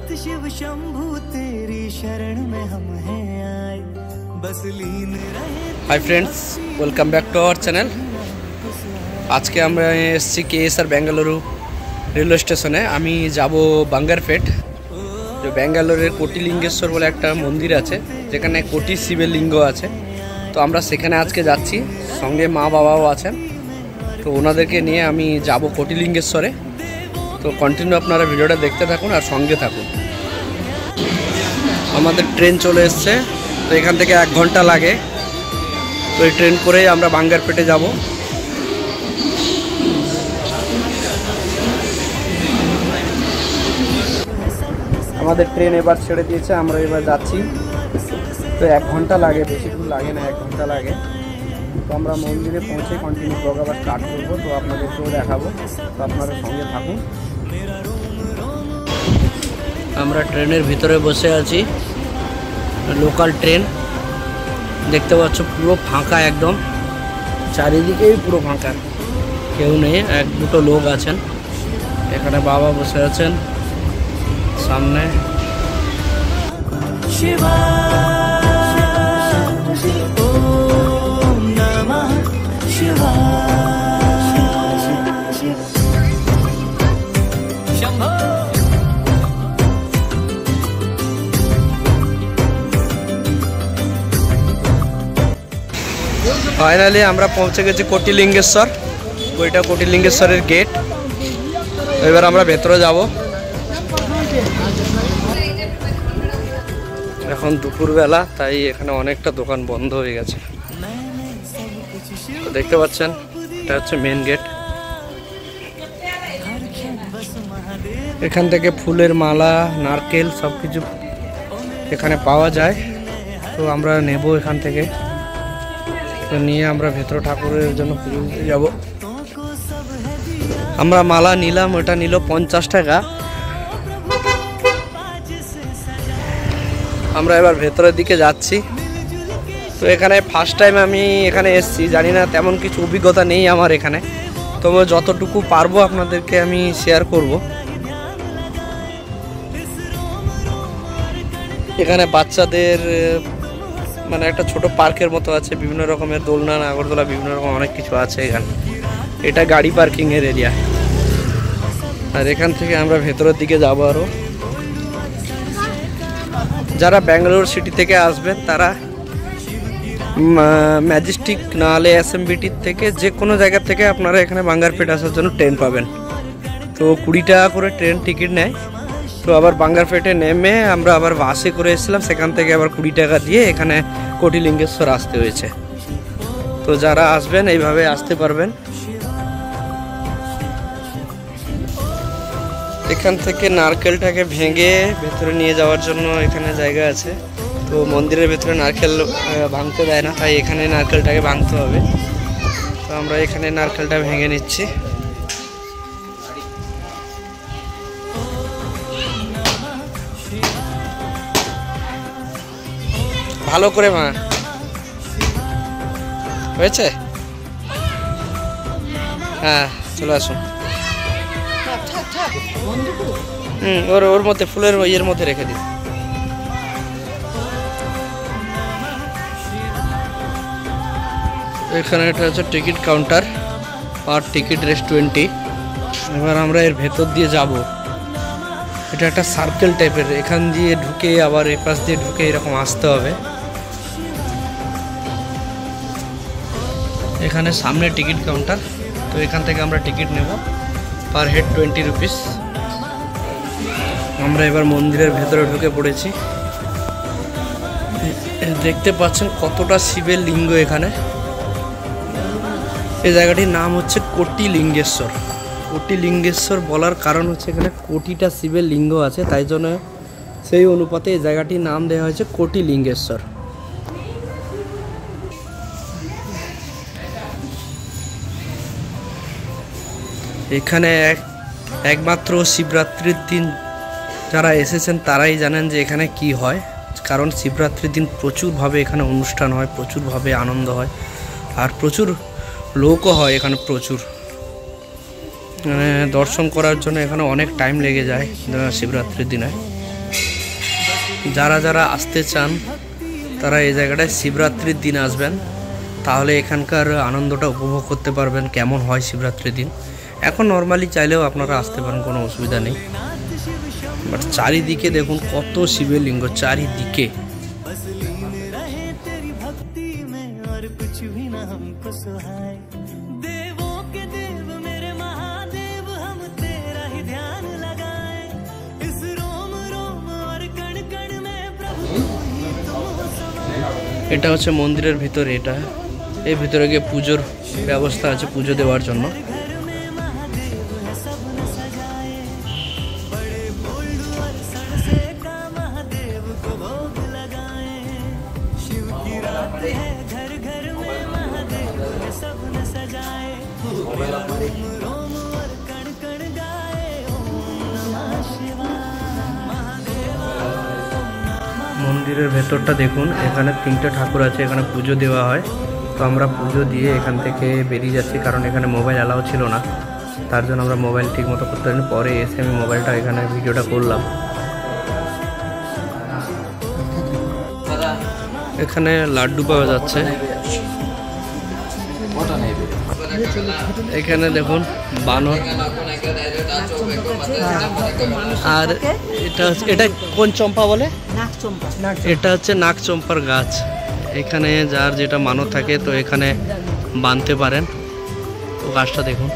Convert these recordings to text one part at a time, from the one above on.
शिव शंभु तेरी शरण में हम हैं आए बस लीन रहे। Hi friends, welcome back to our channel. आज के আমরা এসেছি কেএসআর বেঙ্গালুরু রেলওয়ে স্টেশনে। আমি যাব বাঙ্গারপেট। তো বেঙ্গালুরুর কোটিলিঙ্গেশ্বর বলে একটা মন্দির আছে যেখানে কোটি শিবের লিঙ্গ আছে। তো আমরা সেখানে আজকে যাচ্ছি, সঙ্গে মা বাবাও আছেন। তো ওনাদেরকে নিয়ে আমি যাব কোটিলিঙ্গেশ্বরে। তো কন্টিনিউ আপনারা ভিডিওটা দেখতে থাকুন আর সঙ্গে থাকুন। আমাদের ট্রেন চলে এসছে, তো এখান থেকে 1 ঘন্টা লাগে। তো এই ট্রেন করেই আমরা বাঙ্গারপেটে যাব। আমাদের ট্রেন এবার ছেড়ে দিয়েছে, আমরা এবার যাচ্ছি। তো 1 ঘন্টা লাগে, বেশি দূর লাগে না, 1 ঘন্টা লাগে। তো আমরা মন্দিরে পৌঁছে কন্টিনিউ ব্লগ আবার স্টার্ট করবো। তো আপনাদেরকেও দেখাবো, তো আপনারা সঙ্গে থাকুন। আমরা ট্রেনের ভিতরে বসে আছি, লোকাল ট্রেন। দেখতে পাচ্ছ পুরো ফাঁকা, একদম চারিদিকেই পুরো ফাঁকা, কেউ নেই। 1-2 লোক আছেন। এখানে বাবা বসে আছেন সামনে। শিবা ওম নমঃ শিবায় শম্ভো। ফাইনালি আমরা পৌঁছে গেছি কোটিলিঙ্গেশ্বর। ওইটা কোটিলিঙ্গেশ্বরের গেট। এবার আমরা ভেতরে যাব। এখন দুপুরবেলা, তাই এখানে অনেকটা দোকান বন্ধ হয়ে গেছে। তো দেখতে পাচ্ছেন, এটা হচ্ছে মেন গেট। এখান থেকে ফুলের মালা, নারকেল সব কিছু এখানে পাওয়া যায়। তো আমরা নেব এখান থেকে। তো নিয়ে আমরা ভেতরে ঠাকুরের জন্য পুজো দিতে যাব। আমরা মালা নিলাম, ওটা নিল 50 টাকা। আমরা এবার ভেতরের দিকে যাচ্ছি। তো এখানে ফার্স্ট টাইম আমি এখানে এসেছি, জানি না, তেমন কিছু অভিজ্ঞতা নেই আমার এখানে। তবে যতটুকু পারবো আপনাদেরকে আমি শেয়ার করব। এখানে বাচ্চাদের মানে একটা ছোট পার্কের মতো আছে, বিভিন্ন রকমের দোলনা, নাগরদোলা, বিভিন্ন রকম অনেক কিছু আছে এখানে। এটা গাড়ি পার্কিংয়ের এরিয়া। আর এখান থেকে আমরা ভেতরের দিকে যাবো আরও। যারা ব্যাঙ্গালোর সিটি থেকে আসবেন তারা ম্যাজেস্টিক নাহলে এসএমবিটির থেকে যে কোনো জায়গা থেকে আপনারা এখানে বাঙ্গারপেট আসার জন্য ট্রেন পাবেন। তো 20 টাকা করে ট্রেন টিকিট নেয়। তো আবার বাঙ্গারপেটে নেমে আমরা আবার বাসে করে এসেছিলাম, সেখান থেকে আবার 20 টাকা দিয়ে এখানে কোটিলিঙ্গেশ্বর আসতে হয়েছে। তো যারা আসবেন এইভাবে আসতে পারবেন। এখান থেকে নারকেলটাকে ভেঙে ভেতরে নিয়ে যাওয়ার জন্য এখানে জায়গা আছে। তো মন্দিরের ভেতরে নারকেল ভাঙতে দেয় না, তাই এখানে নারকেলটাকে ভাঙতে হবে। তো আমরা এখানে নারকেলটা ভেঙে নিচ্ছি। ভালো করে মা হয়েছে। হ্যাঁ, চলে আসুন। ওর মধ্যে ফুলের ইয়ের মধ্যে রেখে দিন। এখানে এটা হচ্ছে টিকিট কাউন্টার, আর টিকিট রেট 20। এবার আমরা এর ভেতর দিয়ে যাব। এটা একটা সার্কেল টাইপের, এখান দিয়ে ঢুকে আবার এই পাশ দিয়ে ঢুকে এরকম আসতে হবে। এখানে সামনে টিকিট কাউন্টার। তো এখান থেকে আমরা টিকিট নেব, পার হেড 20 রুপিস। আমরা এবার মন্দিরের ভেতরে ঢুকে পড়েছি। দেখতে পাচ্ছেন কতটা শিবের লিঙ্গ এখানে। এই জায়গাটির নাম হচ্ছে কোটিলিঙ্গেশ্বর। কোটিলিঙ্গেশ্বর বলার কারণ হচ্ছে এখানে কোটিটা শিবের লিঙ্গ আছে, তাই জন্য সেই অনুপাতে এই জায়গাটির নাম দেওয়া হয়েছে কোটিলিঙ্গেশ্বর। এখানে একমাত্র শিবরাত্রির দিন যারা এসেছেন তারাই জানেন যে এখানে কি হয়। কারণ শিবরাত্রির দিন প্রচুরভাবে এখানে অনুষ্ঠান হয়, প্রচুরভাবে আনন্দ হয়, আর প্রচুর লোকও হয় এখানে প্রচুর। মানে দর্শন করার জন্য এখানে অনেক টাইম লেগে যায় শিবরাত্রির দিনে। যারা যারা আসতে চান তারা এই জায়গাটায় শিবরাত্রির দিন আসবেন, তাহলে এখানকার আনন্দটা উপভোগ করতে পারবেন কেমন হয় শিবরাত্রির দিন। এখন নর্মালি চাইলেও আপনারা আসতে পারেন, কোনো অসুবিধা নেই। বাট চারিদিকে দেখুন কত শিবের লিঙ্গ চারিদিকে। এটা হচ্ছে মন্দিরের ভিতরে, এটা এই ভিতরে গিয়ে পুজোর ব্যবস্থা আছে, পুজো দেওয়ার জন্য। মন্দিরের ভেতরটা দেখুন, এখানে 3টে ঠাকুর আছে, এখানে পুজো দেওয়া হয়। তো আমরা পুজো দিয়ে এখান থেকে বেরিয়ে যাচ্ছি, কারণ এখানে মোবাইল অ্যালাউ ছিল না, তার জন্য আমরা মোবাইল ঠিক মতো করতে পারিনি। পরে এসে আমি মোবাইলটা এখানে ভিডিওটা করলাম। এখানে লাড্ডু পাওয়া যাচ্ছে। এখানে দেখুন বানর, আর এটা কোন চম্পা বলে? এটা হচ্ছে নাক চম্পার গাছ। এখানে যার যেটা মানত থাকে তো এখানে বাঁধতে পারেন। তো গাছটা দেখুন।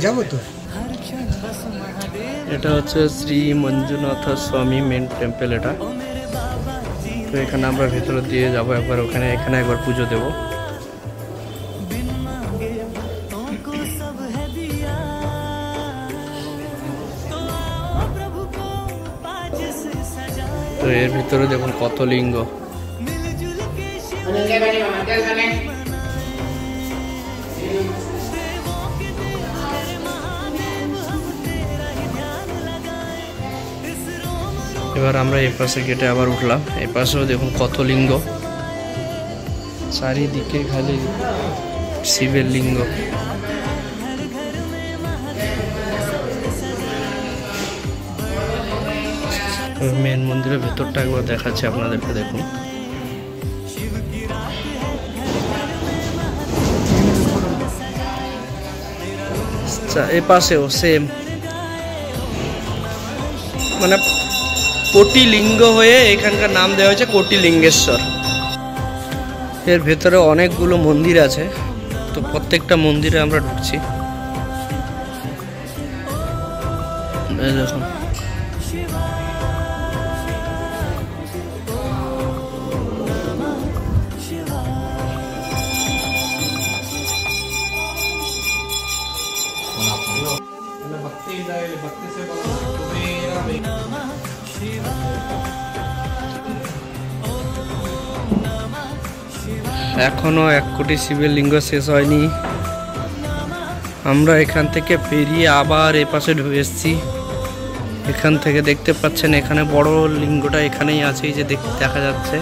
যাবো তো। এটা হচ্ছে শ্রী মঞ্জুনাথ স্বামী মেন টেম্পল। এটা তো এখানে আমরা ভেতরে দিয়ে যাবো একবার, এখানে একবার পুজো দেব। তো এর ভিতরে দেখুন কত লিঙ্গ। এবার আমরা এই পাশে গেটে আবার উঠলাম। এই পাশেও দেখুন কত লিঙ্গ, চারিদিকে খালি শিবের লিঙ্গ। মেন মন্দিরের ভেতরটা একবার দেখাচ্ছি আপনাদেরকে, দেখুন। এই পাশেও সেম, মানে কোটি লিঙ্গ হয়ে এখানকার নাম দেওয়া হয়েছে কোটি লিঙ্গেশ্বর। এর ভেতরে অনেকগুলো মন্দির আছে, তো প্রত্যেকটা মন্দিরে আমরা ঢুকছি। দেখুন এখনো 1 কোটি শিবের লিঙ্গ শেষ হয়নি। আমরা এখান থেকে পেরিয়ে আবার এ পাশে ঢুকে এসেছি। এখান থেকে দেখতে পাচ্ছেন এখানে বড় লিঙ্গটা এখানেই আছে, এই যে দেখা যাচ্ছে।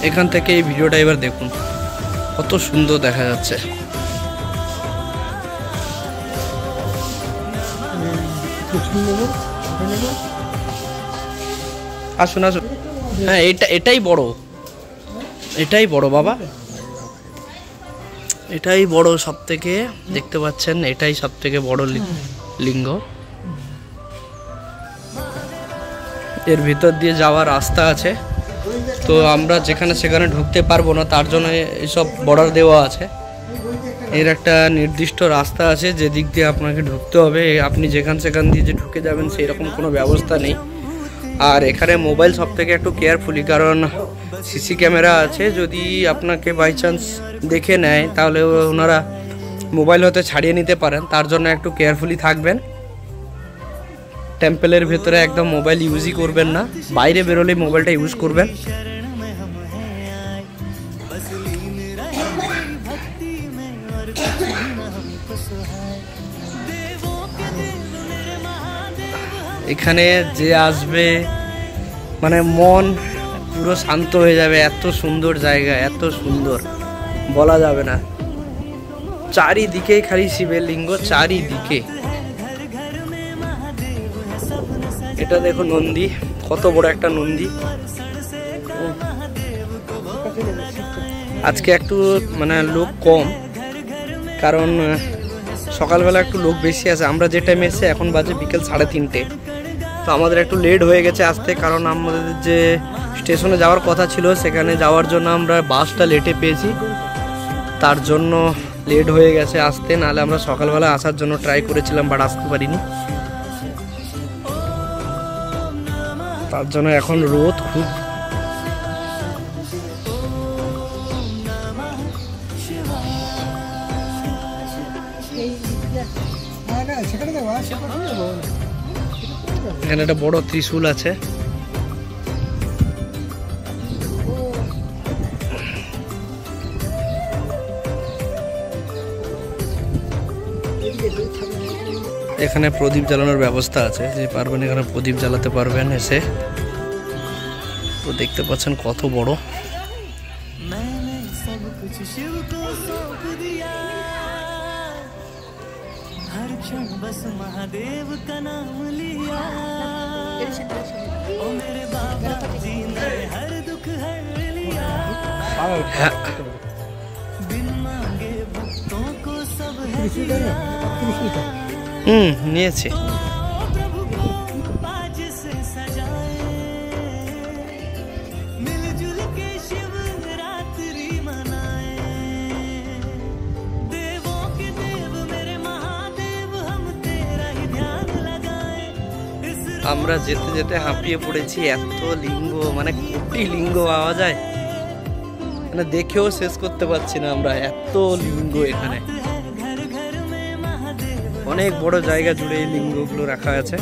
এখান থেকে এই ভিডিওটা এবার দেখুন, কত সুন্দর দেখা যাচ্ছে। আসুন আসুন। হ্যাঁ, এটাই বড় বাবা, এটাই বড় সব থেকে। দেখতে পাচ্ছেন এটাই সব থেকে বড় লিঙ্গ। এর ভিতর দিয়ে যাওয়ার রাস্তা আছে, তো আমরা যেখানে সেখানে ঢুকতে পারবো না, তার জন্য এইসব বর্ডার দেওয়া আছে। এর একটা নির্দিষ্ট রাস্তা আছে যে দিক দিয়ে আপনাকে ঢুকতে হবে। আপনি যেখান সেখান দিয়ে যে ঢুকে যাবেন সেই রকম কোনো ব্যবস্থা নেই। আর এখানে মোবাইল সব থেকে একটু কেয়ারফুলি, কারণ সিসি ক্যামেরা আছে। যদি আপনাকে বাই চান্স দেখে নেয় তাহলে ওনারা মোবাইল হয়তো ছাড়িয়ে নিতে পারেন, তার জন্য একটু কেয়ারফুলি থাকবেন। টেম্পলের ভেতরে একদম মোবাইল ইউজই করবেন না, বাইরে বেরোলে মোবাইলটা ইউজ করবেন। এখানে যে আসবে মানে মন পুরো শান্ত হয়ে যাবে, এত সুন্দর জায়গা, এত সুন্দর বলা যাবে না। চারিদিকেই খালি শিবের লিঙ্গ, চারিদিকে। এটা দেখো নন্দী, কত বড় একটা নন্দী। আজকে একটু মানে লোক কম, কারণ সকালবেলা একটু লোক বেশি আছে। আমরা যে টাইমে এসে এখন বাজে বিকেল 3:30, তো আমাদের একটু লেট হয়ে গেছে আসতে, কারণ আমাদের যে স্টেশনে যাওয়ার কথা ছিল সেখানে যাওয়ার জন্য আমরা বাসটা লেটে পেয়েছি, তার জন্য লেট হয়ে গেছে আসতে। নাহলে আমরা সকালবেলা আসার জন্য ট্রাই করেছিলাম, বাট আসতে পারিনি। তার জন্য এখন রোদ খুব। এখানে একটা বড় ত্রিশূল আছে। এখানে প্রদীপ জ্বালানোর ব্যবস্থা আছে, যে পারবেন এখানে প্রদীপ জ্বালাতে পারবেন এসে। তো দেখতে পাচ্ছেন কত বড়। बस महादेव का नाम लिया, ओ मेरे बाबा जी ने हर दुख हर लिया, बिन मांगे भक्तों को सब है दिया। নিয়েছে। प्रभु को आज से सजाए, मिलजुल के शिवरात्रि मनाए, देवों के देव मेरे महादेव हम तेरा ही ध्यान लगाए। আমরা যেতে যেতে হাঁপিয়ে পড়েছি, এত লিঙ্গ, মানে কোটি লিঙ্গ পাওয়া যায়, মানে দেখেও শেষ করতে পারছি না আমরা, এত লিঙ্গ এখানে। অনেক বড় জায়গা জুড়ে এই লিঙ্গগুলো রাখা আছে।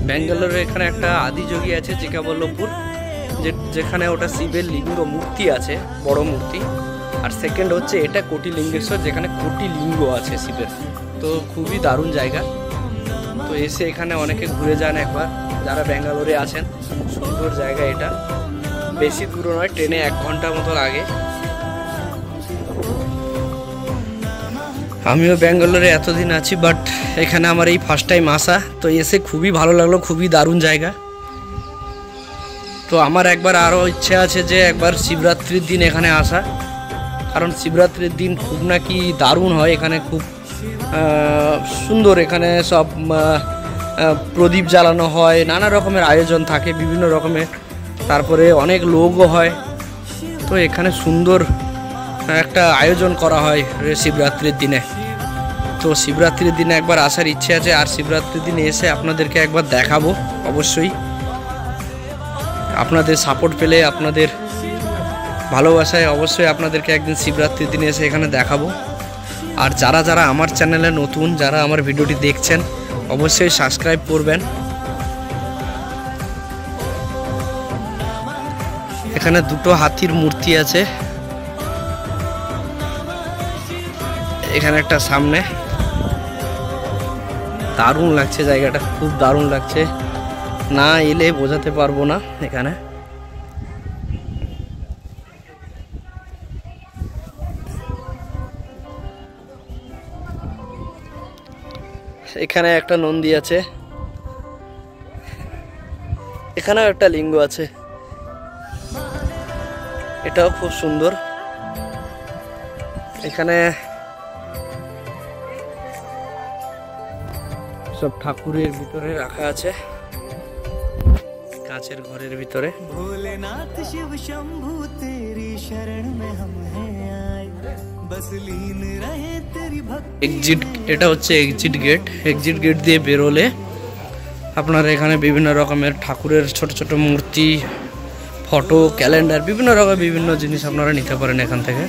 ব্যাঙ্গালোরে এখানে একটা আদিযোগী আছে চিকাবল্লভপুর, যেখানে ওটা শিবের লিঙ্গ মূর্তি আছে, বড় মূর্তি। আর সেকেন্ড হচ্ছে এটা কোটি লিঙ্গেশ্বর, যেখানে কোটি লিঙ্গ আছে শিবের। তো খুবই দারুণ জায়গা। তো এসে এখানে অনেকে ঘুরে যান একবার, যারা ব্যাঙ্গালোরে আছেন। সুন্দর জায়গা এটা, বেশি দূর নয়, ট্রেনে 1 ঘন্টা মতো লাগে। আমিও ব্যাঙ্গালোরে এতদিন আছি, বাট এখানে আমার এই ফার্স্ট টাইম আসা। তো এসে খুবই ভালো লাগলো, খুবই দারুণ জায়গা। তো আমার একবার আরও ইচ্ছে আছে যে একবার শিবরাত্রির দিন এখানে আসা, কারণ শিবরাত্রির দিন খুব নাকি দারুণ হয় এখানে, খুব সুন্দর। এখানে সব প্রদীপ জ্বালানো হয়, নানা রকমের আয়োজন থাকে বিভিন্ন রকমের, তারপরে অনেক লোকও হয়। তো এখানে সুন্দর একটা আয়োজন করা হয় শিবরাত্রির দিনে। তো শিবরাত্রির দিনে একবার আসার ইচ্ছে আছে, আর শিবরাত্রির দিনে এসে আপনাদেরকে একবার দেখাবো অবশ্যই। আপনাদের সাপোর্ট পেলে, আপনাদের ভালোবাসায় অবশ্যই আপনাদেরকে একদিন শিবরাত্রির দিনে এসে এখানে দেখাবো। আর যারা যারা আমার চ্যানেলে নতুন, যারা আমার ভিডিওটি দেখছেন, অবশ্যই সাবস্ক্রাইব করবেন। এখানে 2টো হাতির মূর্তি আছে, এখানে একটা সামনে। দারুণ লাগছে জায়গাটা, খুব দারুণ লাগছে, না এলে বোঝাতে পারবো না। এখানে এখানে একটা নন্দী আছে, এখানেও একটা লিঙ্গ আছে, এটাও খুব সুন্দর। এখানে সব ঠাকুরের ভিতরে রাখা আছে, কাঁচের ঘরের ভিতরে। भोलेनाथ शिव शंभू तेरी शरण में हम हैं आए, बस लीन रहे तेरी भक्ति। এক্সিট, এটা হচ্ছে এক্সিট গেট। এক্সিট গেট দিয়ে বেরোলে আপনারা এখানে বিভিন্ন রকমের ঠাকুরের ছোট ছোট মূর্তি, ফটো, ক্যালেন্ডার, বিভিন্ন রকম বিভিন্ন জিনিস আপনারা নিতে পারেন এখান থেকে।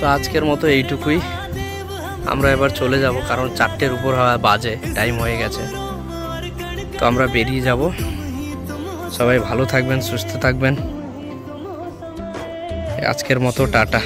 তো আজকের মতো এইটুকুই, আমরা এবার চলে যাব, কারণ 4টের উপর বাজে, টাইম হয়ে গেছে। তো আমরা বেরিয়ে যাব। সবাই ভালো থাকবেন, সুস্থ থাকবেন। আজকের মতো টাটা।